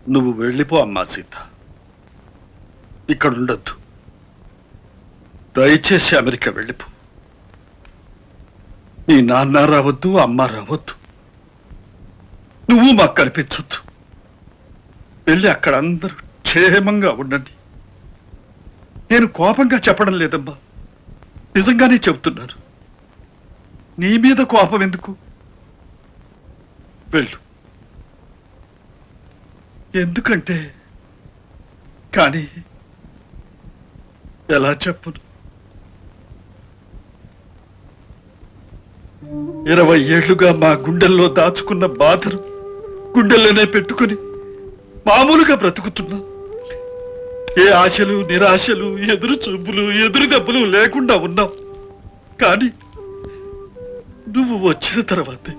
నువ్వు వెళ్ళిపో అమ్మా సీత, ఇక్కడుండొద్దు. దయచేసి అమెరికా వెళ్ళిపో. నీ నాన్న రావద్దు, అమ్మ రావద్దు, నువ్వు మాకు కనిపించొద్దు. వెళ్ళి అక్కడ అందరూ క్షేమంగా ఉండండి. నేను కోపంగా చెప్పడం లేదమ్మా, నిజంగానే చెబుతున్నారు. నీ మీద కోపం ఎందుకు? వెళ్ళు. ఎందుకంటే కానీ ఎలా చెప్పును? 20 ఏళ్లుగా మా గుండెల్లో దాచుకున్న బాధను గుండెల్లోనే పెట్టుకుని మామూలుగా బ్రతుకుతున్నా. ఏ ఆశలు, నిరాశలు, ఎదురు చూపులు, ఎదురు దెబ్బలు లేకుండా ఉన్నాం. కానీ నువ్వు వచ్చిన తర్వాతే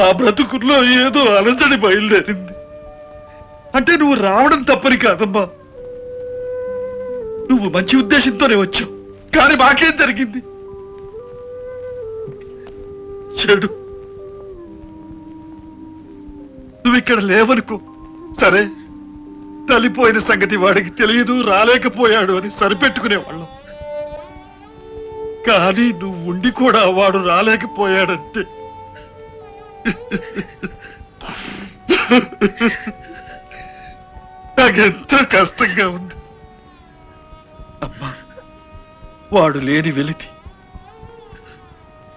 ఆ బ్రతుకుల్లో ఏదో అలజడి బయలుదేరింది. అంటే నువ్వు రావడం తప్పని కాదమ్మా, నువ్వు మంచి ఉద్దేశంతోనే వచ్చావు. కానీ మాకేం జరిగింది? చెడు. నువ్వు ఇక్కడ లేవనుకో, సరే, తల్లిపోయిన సంగతి వాడికి తెలియదు, రాలేకపోయాడు అని సరిపెట్టుకునేవాళ్ళం. కానీ నువ్వు ఉండి కూడా వాడు రాలేకపోయాడంటే నాకెంతో కష్టంగా ఉంది అమ్మా. వాడు లేని వెలితి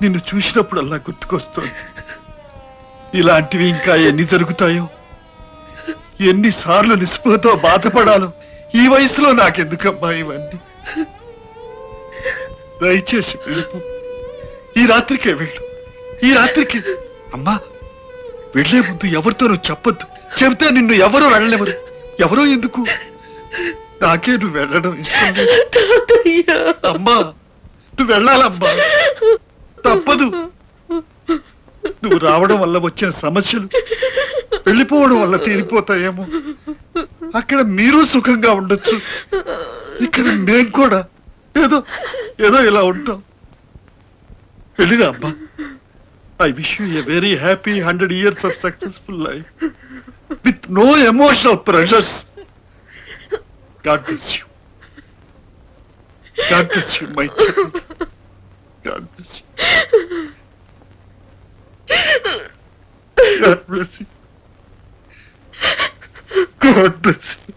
నిన్ను చూసినప్పుడల్లా గుర్తుకొస్తోంది. ఇలాంటివి ఇంకా ఎన్ని జరుగుతాయో, ఎన్నిసార్లు నిస్పృహతో బాధపడాలో ఈ వయసులో నాకెందుకమ్మా ఇవన్నీ? దయచేసి వెళ్ళిపో. ఈ రాత్రికే వెళ్ళు, ఈ రాత్రికి. అమ్మా, వెళ్లే ముందు ఎవరితోనూ చెప్పొద్దు. చెబితే నిన్ను ఎవరో వెళ్ళలేవరు. ఎవరో ఎందుకు? నాకే నువ్వు వెళ్ళడం ఇష్టం లేదు. అమ్మా, నువ్వు వెళ్ళాలమ్మా, తప్పదు. నువ్వు రావడం వల్ల వచ్చిన సమస్యలు వెళ్ళిపోవడం వల్ల తీరిపోతాయేమో. అక్కడ మీరు సుఖంగా ఉండొచ్చు, ఇక్కడ మేం కూడా ఏదో ఏదో ఇలా ఉంటాం. వెళ్ళిరా అమ్మా. I wish you a very happy 100 years of successful life with no emotional pressures. God bless you. God bless you, my child. God bless you. God bless you. God bless you.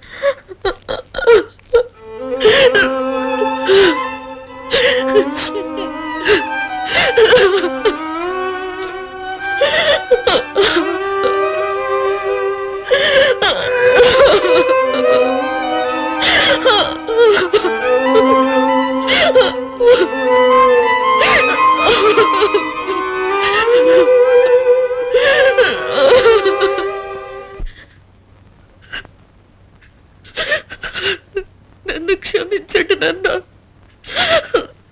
నన్ను క్షమించండి నాన్న.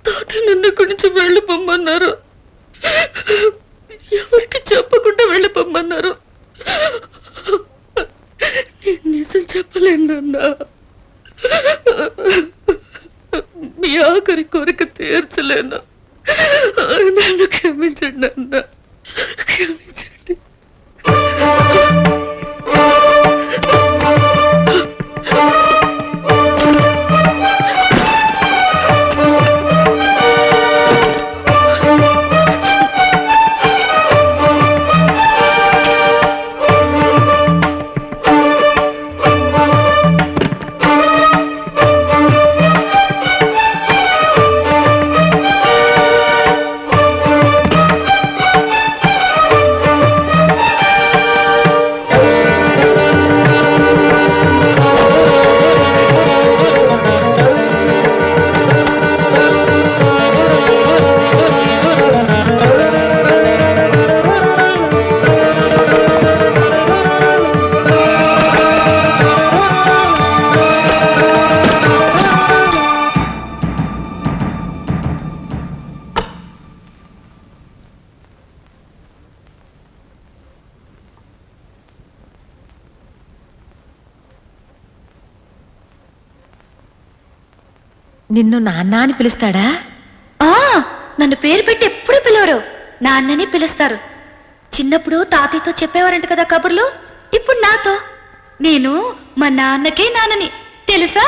తాత నన్ను గురించి వెళ్ళిపోమ్మన్నారు, ఎవరికి చెప్పకుండా వెళ్ళిపోమ్మన్నారు. నేను నిజం చెప్పలేను నాన్న. మీ ఆఖరి కోరిక తీర్చలేను. నన్ను క్షమించండి నాన్న, క్షమించండి. నిన్ను నాన్న అని పిలుస్తాడా? నన్ను పేరు పెట్టి ఎప్పుడు పిలవరు, నాన్నని పిలుస్తారు. చిన్నప్పుడు తాతయ్యతో చెప్పేవారంట కదా కబుర్లు. ఇప్పుడు నాతో. నేను మా నాన్నకే నాన్నని తెలుసా?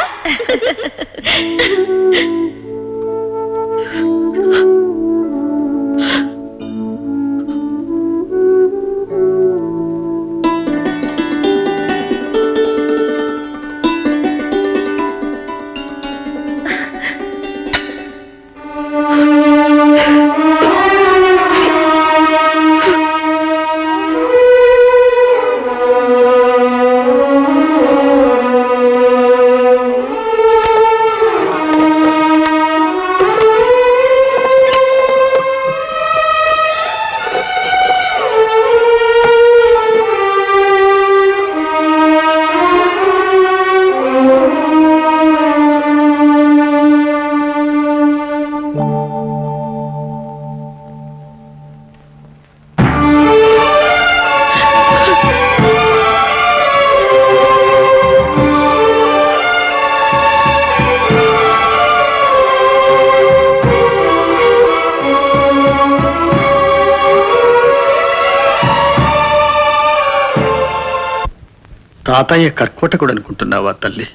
తాతయ్య కర్కోటకుడు అనుకుంటున్నావా తల్లి?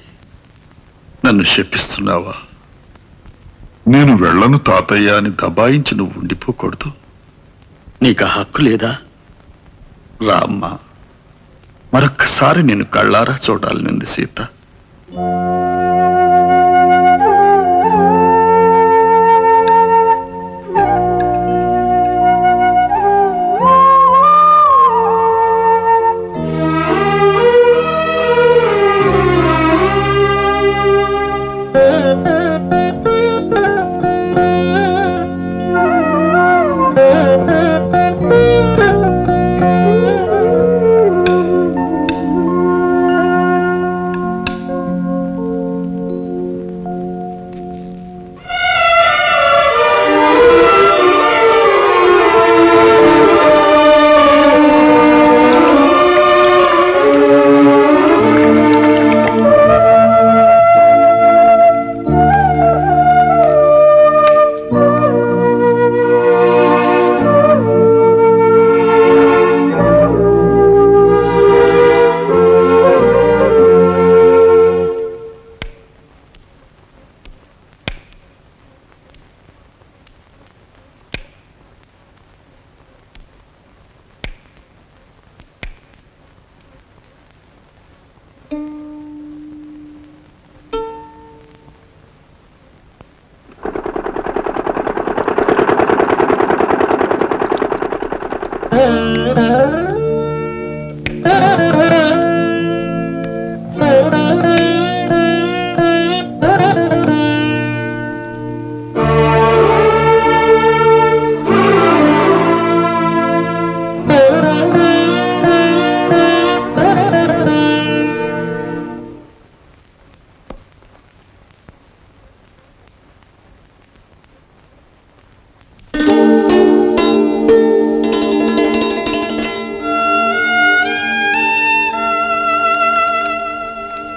నన్ను శపిస్తున్నావా? నేను వెళ్ళను తాతయ్య అని దబాయించి నువ్వు ఉండిపోకూడదు. నీకు ఆ హక్కు లేదా? రామ్మా, మరొక్కసారి నేను కళ్ళారా చూడాలనుంది సీత.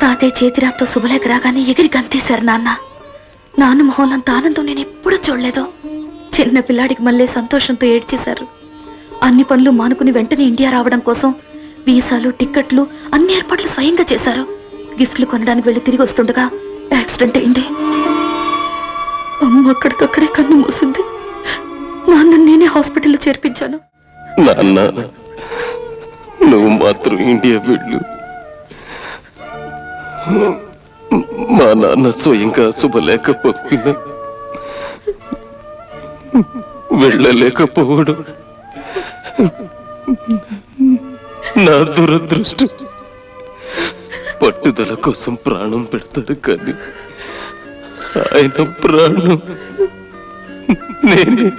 తాతయ్య చేతిరాత్తో శుభలేఖ రాగానే ఎగిరి గంతేశారు నాన్న మొహంలంత ఆనందం నేను ఎప్పుడూ చూడలేదు. చిన్న పిల్లాడికి మళ్ళీ సంతోషంతో ఏడ్చేశారు. అన్ని పనులు మానుకుని వెంటనే ఇండియా రావడం కోసం వీసాలు, టిక్కెట్లు అన్ని ఏర్పాట్లు స్వయంగా చేశారు. గిఫ్ట్లు కొనడానికి వెళ్ళి తిరిగి వస్తుండగా యాక్సిడెంట్ అయింది. అమ్మ అక్కడికక్కడే కన్ను మూసింది. నాన్న నేనే హాస్పిటల్లో చేర్పించాను. నాన్న, నువ్వు మాత్రం ఇండియా వెళ్ళు. మా నాన్న స్వయంగా శుభలేఖ పంపిన వెళ్ళలేకపోవడం నా దురదృష్టం. పట్టుదల కోసం ప్రాణం పెడతారు కానీ ఆయన ప్రాణం నేనే.